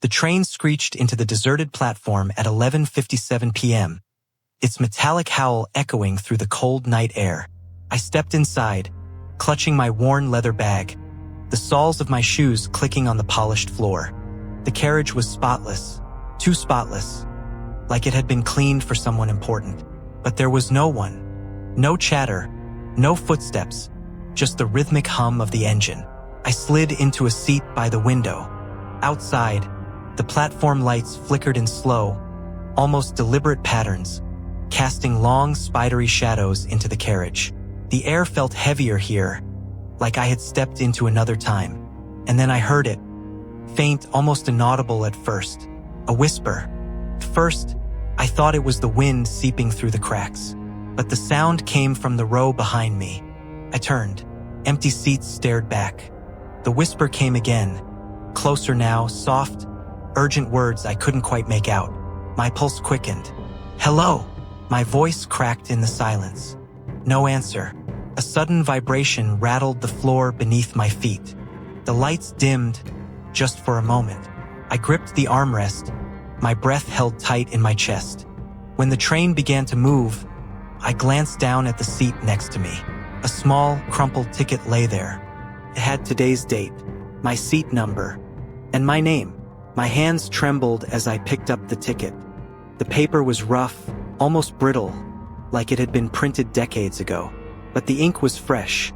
The train screeched into the deserted platform at 11:57 p.m., its metallic howl echoing through the cold night air. I stepped inside, clutching my worn leather bag, the soles of my shoes clicking on the polished floor. The carriage was spotless, too spotless, like it had been cleaned for someone important. But there was no one, no chatter, no footsteps, just the rhythmic hum of the engine. I slid into a seat by the window. Outside, the platform lights flickered in slow, almost deliberate patterns, casting long, spidery shadows into the carriage. The air felt heavier here, like I had stepped into another time. And then I heard it, faint, almost inaudible at first, a whisper. At first, I thought it was the wind seeping through the cracks, but the sound came from the row behind me. I turned. Empty seats stared back. The whisper came again, closer now, soft, urgent words I couldn't quite make out. My pulse quickened. "Hello!" My voice cracked in the silence. No answer. A sudden vibration rattled the floor beneath my feet. The lights dimmed, just for a moment. I gripped the armrest, my breath held tight in my chest. When the train began to move, I glanced down at the seat next to me. A small, crumpled ticket lay there. It had today's date, my seat number, and my name. My hands trembled as I picked up the ticket. The paper was rough, almost brittle, like it had been printed decades ago. But the ink was fresh.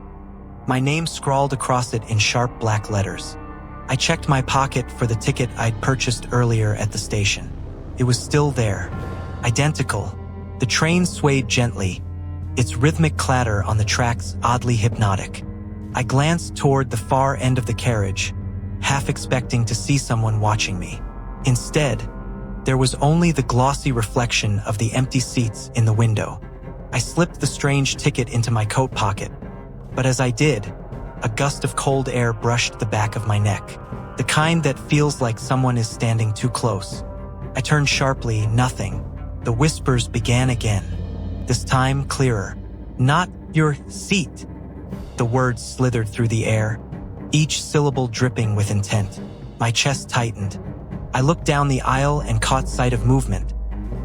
My name scrawled across it in sharp black letters. I checked my pocket for the ticket I'd purchased earlier at the station. It was still there, identical. The train swayed gently, its rhythmic clatter on the tracks oddly hypnotic. I glanced toward the far end of the carriage, half expecting to see someone watching me. Instead, there was only the glossy reflection of the empty seats in the window. I slipped the strange ticket into my coat pocket, but as I did, a gust of cold air brushed the back of my neck, the kind that feels like someone is standing too close. I turned sharply, nothing. The whispers began again, this time clearer. "Not your seat." The words slithered through the air, each syllable dripping with intent. My chest tightened. I looked down the aisle and caught sight of movement,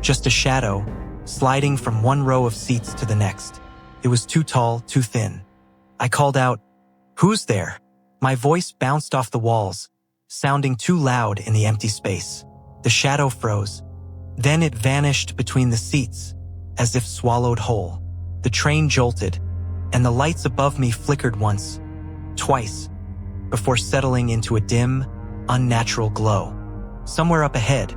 just a shadow, sliding from one row of seats to the next. It was too tall, too thin. I called out, "Who's there?" My voice bounced off the walls, sounding too loud in the empty space. The shadow froze. Then it vanished between the seats, as if swallowed whole. The train jolted, and the lights above me flickered once, twice, before settling into a dim, unnatural glow. Somewhere up ahead,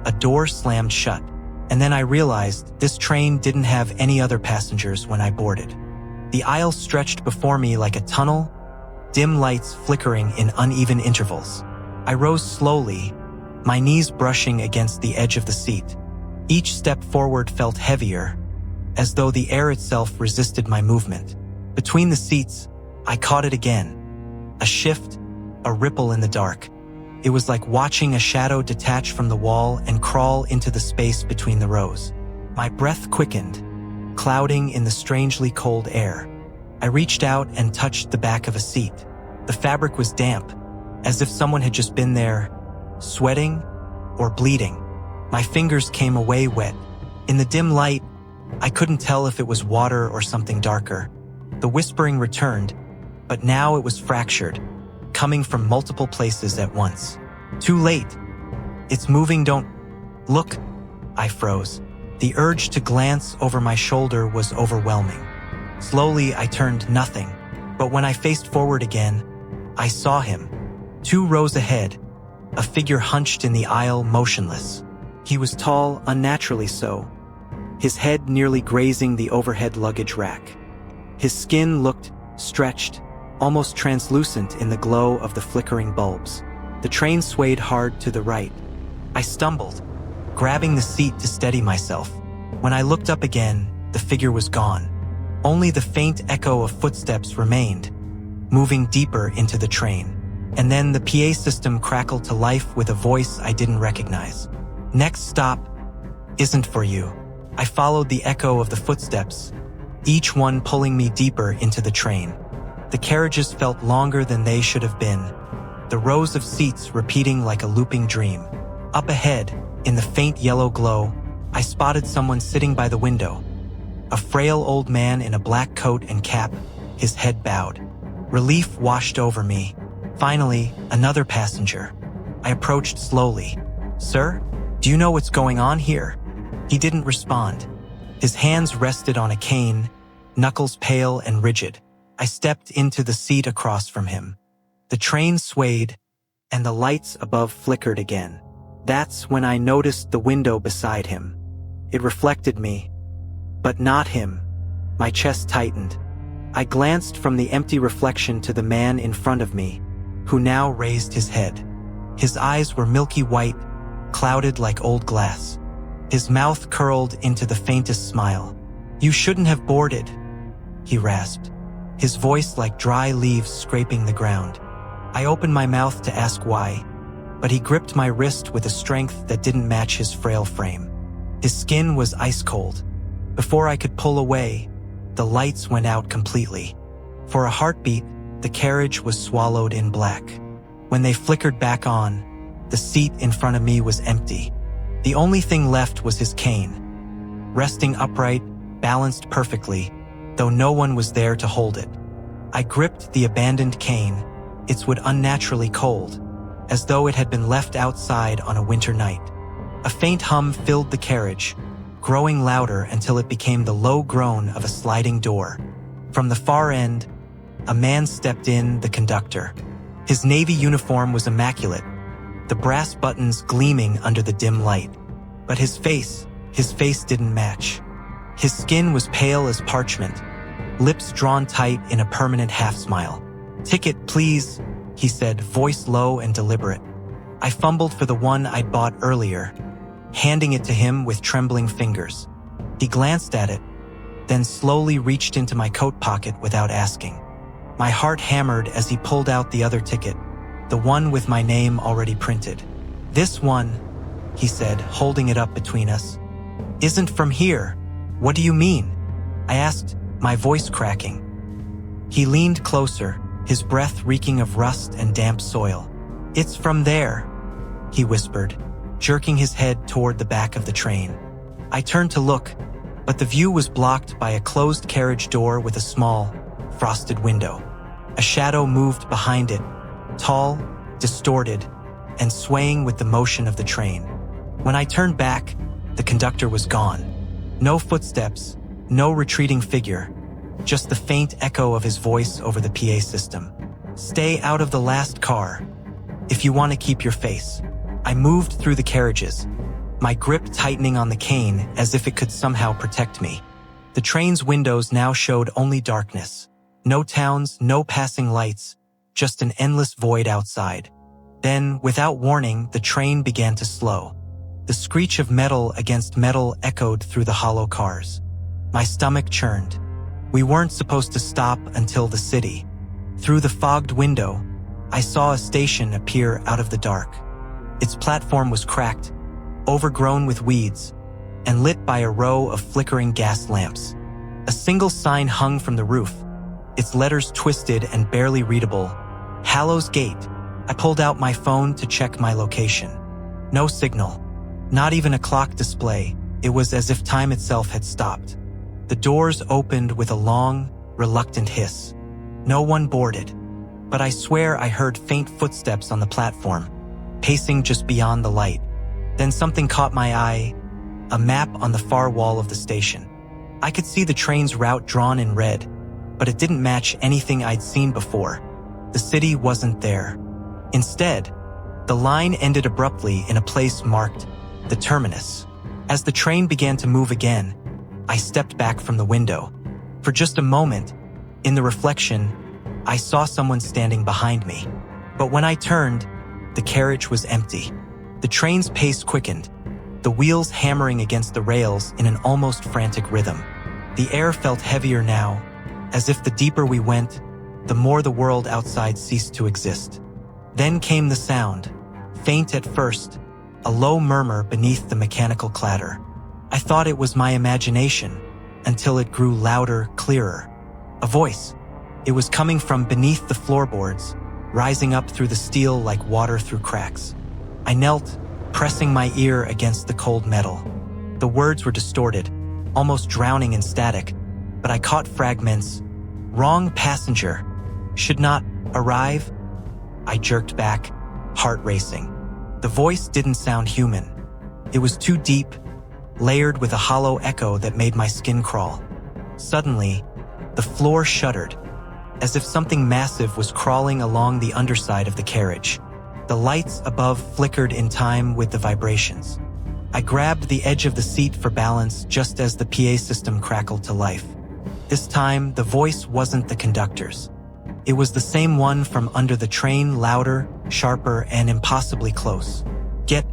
a door slammed shut, and then I realized this train didn't have any other passengers when I boarded. The aisle stretched before me like a tunnel, dim lights flickering in uneven intervals. I rose slowly, my knees brushing against the edge of the seat. Each step forward felt heavier, as though the air itself resisted my movement. Between the seats, I caught it again. A shift, a ripple in the dark. It was like watching a shadow detach from the wall and crawl into the space between the rows. My breath quickened, clouding in the strangely cold air. I reached out and touched the back of a seat. The fabric was damp, as if someone had just been there, sweating or bleeding. My fingers came away wet. In the dim light, I couldn't tell if it was water or something darker. The whispering returned, but now it was fractured, coming from multiple places at once. "Too late. It's moving, don't look." I froze. The urge to glance over my shoulder was overwhelming. Slowly, I turned, nothing. But when I faced forward again, I saw him. 2 rows ahead, a figure hunched in the aisle, motionless. He was tall, unnaturally so, his head nearly grazing the overhead luggage rack. His skin looked stretched, almost translucent in the glow of the flickering bulbs. The train swayed hard to the right. I stumbled, grabbing the seat to steady myself. When I looked up again, the figure was gone. Only the faint echo of footsteps remained, moving deeper into the train. And then the PA system crackled to life with a voice I didn't recognize. "Next stop isn't for you." I followed the echo of the footsteps, each one pulling me deeper into the train. The carriages felt longer than they should have been, the rows of seats repeating like a looping dream. Up ahead, in the faint yellow glow, I spotted someone sitting by the window. A frail old man in a black coat and cap, his head bowed. Relief washed over me. Finally, another passenger. I approached slowly. "Sir, do you know what's going on here?" He didn't respond. His hands rested on a cane, knuckles pale and rigid. I stepped into the seat across from him. The train swayed, and the lights above flickered again. That's when I noticed the window beside him. It reflected me, but not him. My chest tightened. I glanced from the empty reflection to the man in front of me, who now raised his head. His eyes were milky white, clouded like old glass. His mouth curled into the faintest smile. "You shouldn't have boarded," he rasped, his voice like dry leaves scraping the ground. I opened my mouth to ask why, but he gripped my wrist with a strength that didn't match his frail frame. His skin was ice cold. Before I could pull away, the lights went out completely. For a heartbeat, the carriage was swallowed in black. When they flickered back on, the seat in front of me was empty. The only thing left was his cane, resting upright, balanced perfectly, though no one was there to hold it. I gripped the abandoned cane, its wood unnaturally cold, as though it had been left outside on a winter night. A faint hum filled the carriage, growing louder until it became the low groan of a sliding door. From the far end, a man stepped in, the conductor. His navy uniform was immaculate, the brass buttons gleaming under the dim light. But his face didn't match. His skin was pale as parchment, lips drawn tight in a permanent half-smile. "Ticket, please," he said, voice low and deliberate. I fumbled for the one I'd bought earlier, handing it to him with trembling fingers. He glanced at it, then slowly reached into my coat pocket without asking. My heart hammered as he pulled out the other ticket, the one with my name already printed. "This one," he said, holding it up between us, "isn't from here." "What do you mean?" I asked, my voice cracking. He leaned closer, his breath reeking of rust and damp soil. "It's from there," he whispered, jerking his head toward the back of the train. I turned to look, but the view was blocked by a closed carriage door with a small, frosted window. A shadow moved behind it, tall, distorted, and swaying with the motion of the train. When I turned back, the conductor was gone. No footsteps, no retreating figure, just the faint echo of his voice over the PA system. "Stay out of the last car, if you want to keep your face." I moved through the carriages, my grip tightening on the cane as if it could somehow protect me. The train's windows now showed only darkness. No towns, no passing lights, just an endless void outside. Then, without warning, the train began to slow. The screech of metal against metal echoed through the hollow cars. My stomach churned. We weren't supposed to stop until the city. Through the fogged window, I saw a station appear out of the dark. Its platform was cracked, overgrown with weeds, and lit by a row of flickering gas lamps. A single sign hung from the roof, its letters twisted and barely readable. "Hallows Gate." I pulled out my phone to check my location. No signal, not even a clock display. It was as if time itself had stopped. The doors opened with a long, reluctant hiss. No one boarded, but I swear I heard faint footsteps on the platform, pacing just beyond the light. Then something caught my eye, a map on the far wall of the station. I could see the train's route drawn in red, but it didn't match anything I'd seen before. The city wasn't there. Instead, the line ended abruptly in a place marked the terminus. As the train began to move again, I stepped back from the window. For just a moment, in the reflection, I saw someone standing behind me. But when I turned, the carriage was empty. The train's pace quickened, the wheels hammering against the rails in an almost frantic rhythm. The air felt heavier now, as if the deeper we went, the more the world outside ceased to exist. Then came the sound, faint at first, a low murmur beneath the mechanical clatter. I thought it was my imagination, until it grew louder, clearer. A voice. It was coming from beneath the floorboards, rising up through the steel like water through cracks. I knelt, pressing my ear against the cold metal. The words were distorted, almost drowning in static, but I caught fragments. Wrong passenger. Should not arrive. I jerked back, heart racing. The voice didn't sound human. It was too deep, layered with a hollow echo that made my skin crawl. Suddenly, the floor shuddered, as if something massive was crawling along the underside of the carriage. The lights above flickered in time with the vibrations. I grabbed the edge of the seat for balance just as the PA system crackled to life. This time, the voice wasn't the conductor's. It was the same one from under the train, louder, sharper, and impossibly close. "Get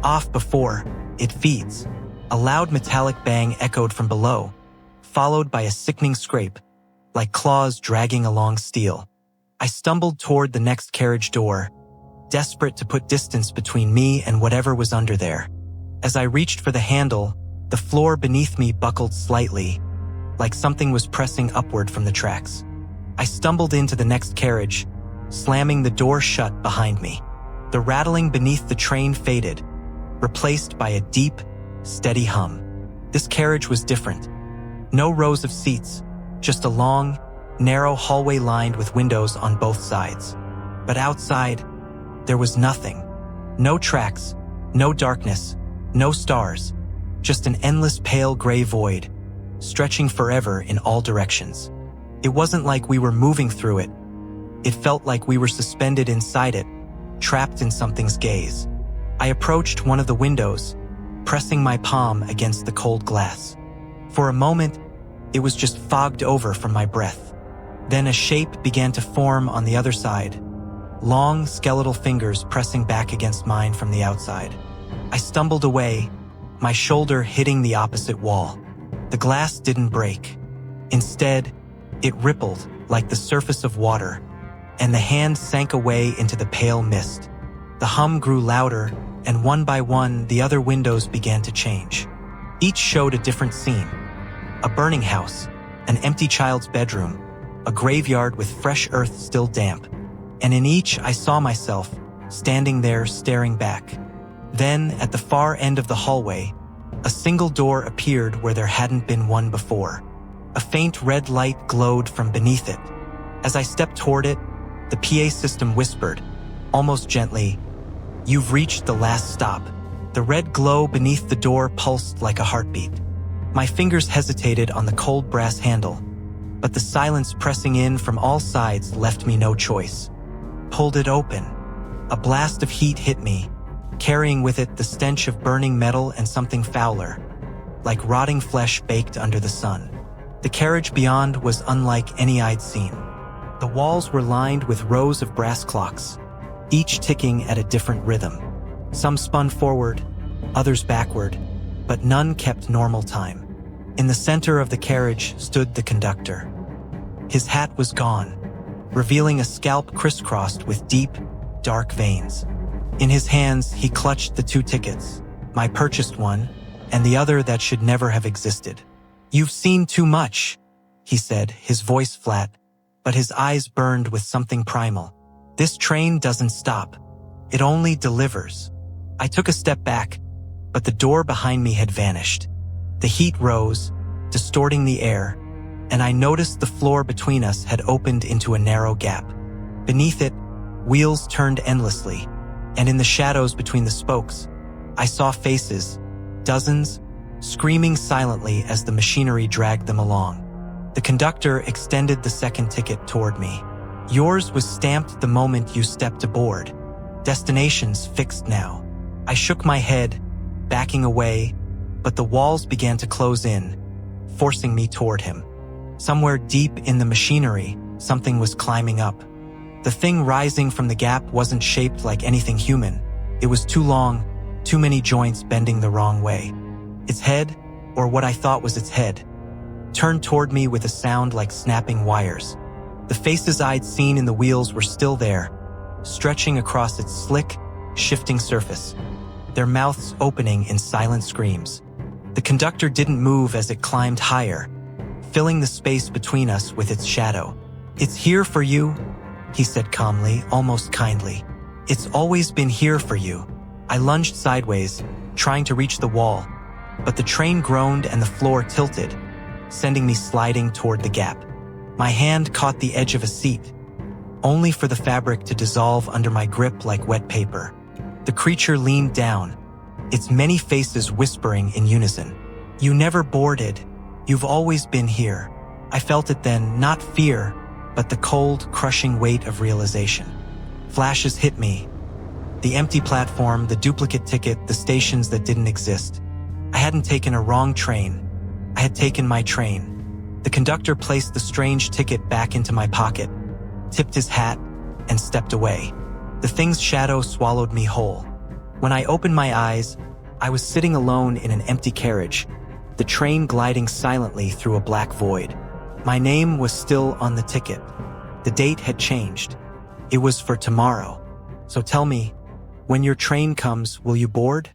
off before it feeds." A loud metallic bang echoed from below, followed by a sickening scrape, like claws dragging along steel. I stumbled toward the next carriage door, desperate to put distance between me and whatever was under there. As I reached for the handle, the floor beneath me buckled slightly, like something was pressing upward from the tracks. I stumbled into the next carriage, slamming the door shut behind me. The rattling beneath the train faded, replaced by a deep, steady hum. This carriage was different. No rows of seats, just a long, narrow hallway lined with windows on both sides. But outside, there was nothing. No tracks, no darkness, no stars, just an endless pale gray void, stretching forever in all directions. It wasn't like we were moving through it. It felt like we were suspended inside it, trapped in something's gaze. I approached one of the windows, pressing my palm against the cold glass. For a moment, it was just fogged over from my breath. Then a shape began to form on the other side, long skeletal fingers pressing back against mine from the outside. I stumbled away, my shoulder hitting the opposite wall. The glass didn't break. Instead, it rippled like the surface of water, and the hand sank away into the pale mist. The hum grew louder, and one by one, the other windows began to change. Each showed a different scene. A burning house, an empty child's bedroom, a graveyard with fresh earth still damp. And in each, I saw myself, standing there staring back. Then, at the far end of the hallway, a single door appeared where there hadn't been one before. A faint red light glowed from beneath it. As I stepped toward it, the PA system whispered, almost gently, "You've reached the last stop." The red glow beneath the door pulsed like a heartbeat. My fingers hesitated on the cold brass handle, but the silence pressing in from all sides left me no choice. Pulled it open. A blast of heat hit me, carrying with it the stench of burning metal and something fouler, like rotting flesh baked under the sun. The carriage beyond was unlike any I'd seen. The walls were lined with rows of brass clocks, each ticking at a different rhythm. Some spun forward, others backward, but none kept normal time. In the center of the carriage stood the conductor. His hat was gone, revealing a scalp crisscrossed with deep, dark veins. In his hands, he clutched the two tickets, my purchased one, and the other that should never have existed. "You've seen too much," he said, his voice flat, but his eyes burned with something primal. "This train doesn't stop. It only delivers." I took a step back, but the door behind me had vanished. The heat rose, distorting the air, and I noticed the floor between us had opened into a narrow gap. Beneath it, wheels turned endlessly, and in the shadows between the spokes, I saw faces, dozens, screaming silently as the machinery dragged them along. The conductor extended the second ticket toward me. "Yours was stamped the moment you stepped aboard. Destination's fixed now." I shook my head, backing away, but the walls began to close in, forcing me toward him. Somewhere deep in the machinery, something was climbing up. The thing rising from the gap wasn't shaped like anything human. It was too long, too many joints bending the wrong way. Its head, or what I thought was its head, turned toward me with a sound like snapping wires. The faces I'd seen in the wheels were still there, stretching across its slick, shifting surface, their mouths opening in silent screams. The conductor didn't move as it climbed higher, filling the space between us with its shadow. "It's here for you," he said calmly, almost kindly. It's always been here for you. I lunged sideways, trying to reach the wall, but the train groaned and the floor tilted, sending me sliding toward the gap. My hand caught the edge of a seat, only for the fabric to dissolve under my grip like wet paper. The creature leaned down, its many faces whispering in unison. You never boarded. You've always been here. I felt it then, not fear, but the cold, crushing weight of realization. Flashes hit me. The empty platform, the duplicate ticket, the stations that didn't exist. I hadn't taken a wrong train. I had taken my train. The conductor placed the strange ticket back into my pocket, tipped his hat, and stepped away. The thing's shadow swallowed me whole. When I opened my eyes, I was sitting alone in an empty carriage, the train gliding silently through a black void. My name was still on the ticket. The date had changed. It was for tomorrow. So tell me, when your train comes, will you board?